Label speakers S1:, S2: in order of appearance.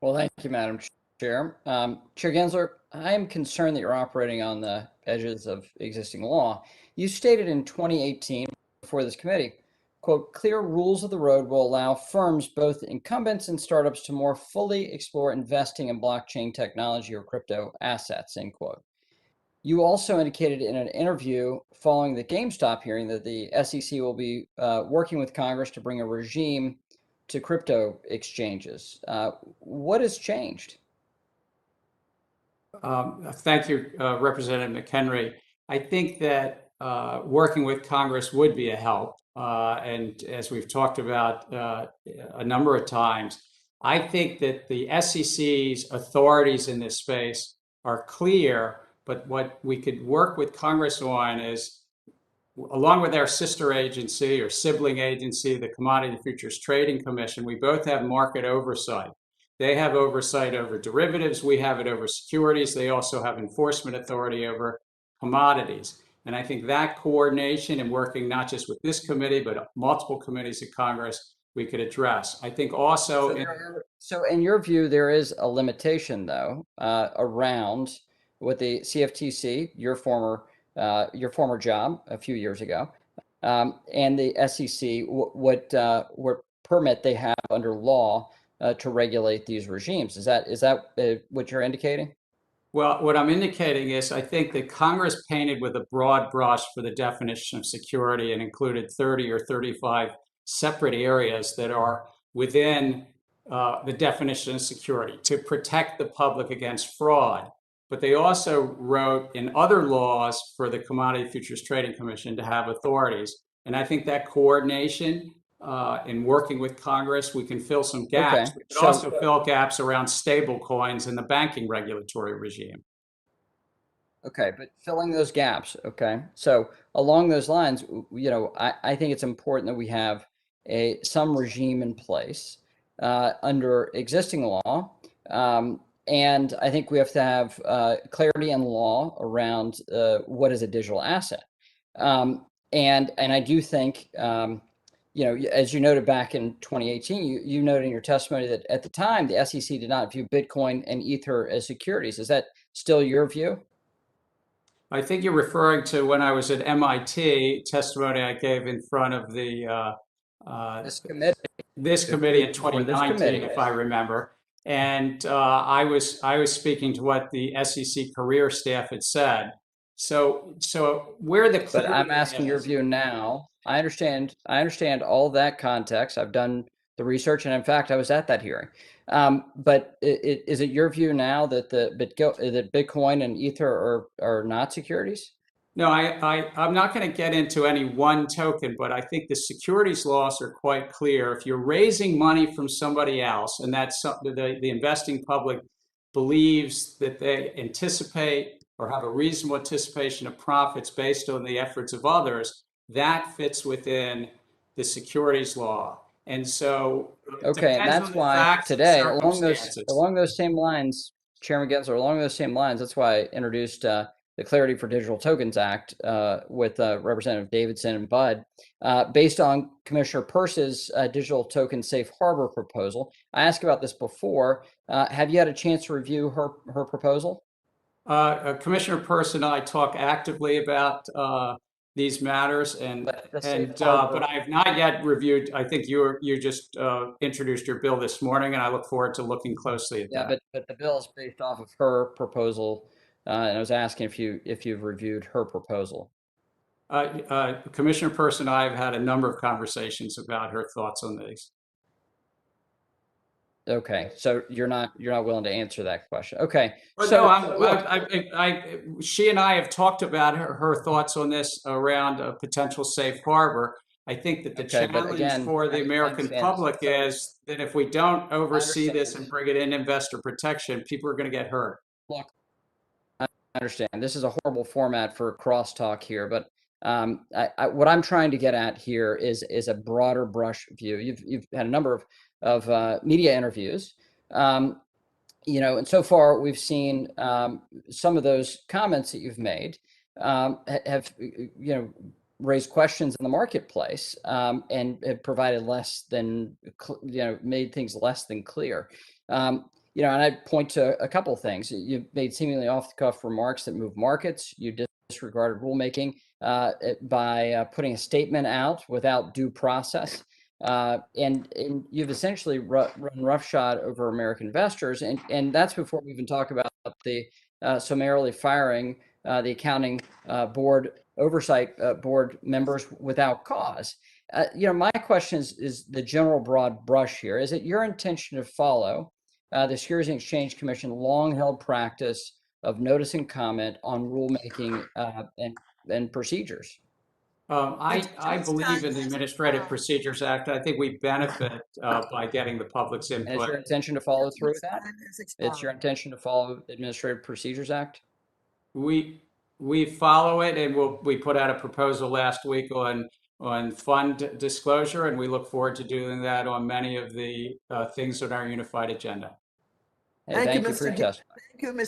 S1: Well, thank you, Madam Chair. Chair Gensler, I am concerned that you're operating on the edges of existing law. You stated in 2018 before this committee, quote, clear rules of the road will allow firms, both incumbents and startups, to more fully explore investing in blockchain technology or crypto assets, end quote. You also indicated in an interview following the GameStop hearing that the SEC will be working with Congress to bring a regime to crypto exchanges. What has changed?
S2: Thank you, Representative McHenry. I think that working with Congress would be a help. And as we've talked about a number of times, I think that the SEC's authorities in this space are clear, but what we could work with Congress on is, along with our sister agency or sibling agency, the Commodity Futures Trading Commission, we both have market oversight. They have oversight over derivatives. We have it over securities. They also have enforcement authority over commodities. And I think that coordination and working not just with this committee, but multiple committees of Congress, we could address. I think also.
S1: So in your view, there is a limitation, though, around what the CFTC, your former job a few years ago, and the SEC, what permit they have under law to regulate these regimes. Is that what you're indicating?
S2: Well, what I'm indicating is I think that Congress painted with a broad brush for the definition of security and included 30 or 35 separate areas that are within the definition of security to protect the public against fraud. But they also wrote in other laws for the Commodity Futures Trading Commission to have authorities. And I think that coordination in working with Congress, we can fill some gaps.
S1: Okay.
S2: We could also fill gaps around stable coins in the banking regulatory regime.
S1: Okay, but filling those gaps. Okay. So along those lines, I think it's important that we have some regime in place under existing law. And I think we have to have clarity in law around what is a digital asset. And I do think, as you noted back in 2018, you noted in your testimony that at the time the SEC did not view Bitcoin and Ether as securities. Is that still your view?
S2: I think you're referring to when I was at MIT, testimony I gave in front of
S1: This committee,
S2: this committee in
S1: for this
S2: 2019,
S1: committee.
S2: if I remember. And I was speaking to what the SEC career staff had said. So where the
S1: But I'm
S2: clarity
S1: asking your
S2: is,
S1: view now. I understand all that context. I've done the research, and in fact, I was at that hearing. But is it your view now that that Bitcoin and Ether are not securities?
S2: no, I'm not going to get into any one token, but I think the securities laws are quite clear. If you're raising money from somebody else, and that's something the investing public believes that they anticipate or have a reasonable anticipation of profits based on the efforts of others, that fits within the securities law. And so it
S1: Okay, and
S2: depends on
S1: that's
S2: the
S1: why
S2: facts and
S1: today, along those
S2: circumstances.
S1: along those same lines, Chairman Gensler, along those same lines, that's why I introduced the Clarity for Digital Tokens Act with Representative Davidson and Budd, based on Commissioner Peirce's digital token safe harbor proposal. I asked about this before. Have you had a chance to review her proposal?
S2: Commissioner Peirce and I talk actively about these matters,
S1: The safe
S2: but
S1: harbor.
S2: I have not yet reviewed. I think you just introduced your bill this morning, and I look forward to looking closely at
S1: Yeah,
S2: that.
S1: but the bill is based off of her proposal, and I was asking if you've reviewed her proposal.
S2: Commissioner Peirce and I have had a number of conversations about her thoughts on these.
S1: Okay, so you're not willing to answer that question. Okay,
S2: But no,
S1: so look,
S2: she and I have talked about her thoughts on this around a potential safe harbor. I think that the
S1: okay, but
S2: challenge
S1: again,
S2: for the
S1: I
S2: American
S1: understand this.
S2: public
S1: So
S2: is that if we don't
S1: I
S2: oversee
S1: understand
S2: this and
S1: this.
S2: bring it in investor protection, people are going to get hurt.
S1: Look, I understand this is a horrible format for crosstalk here, but what I'm trying to get at here is a broader brush view. You've had a number of media interviews. Um, and so far we've seen some of those comments that you've made have raised questions in the marketplace and have provided less than made things less than clear. Um, And I point to a couple of things. You made seemingly off-the-cuff remarks that move markets. You disregarded rulemaking by putting a statement out without due process. And you've essentially run roughshod over American investors. And that's before we even talk about the summarily firing the accounting board oversight board members without cause. My question is the general broad brush here. Is it your intention to follow the Securities and Exchange Commission long-held practice of notice and comment on rulemaking and procedures?
S2: I believe in the Administrative Procedures Act. I think we benefit by getting the public's
S1: And it's
S2: input.
S1: your intention to follow through with that? It's your intention to follow the Administrative Procedures Act?
S2: We follow it, and we put out a proposal last week on fund disclosure, and we look forward to doing that on many of the things on our unified agenda.
S1: Hey, thank you for your testimony.
S3: Thank you, Mr.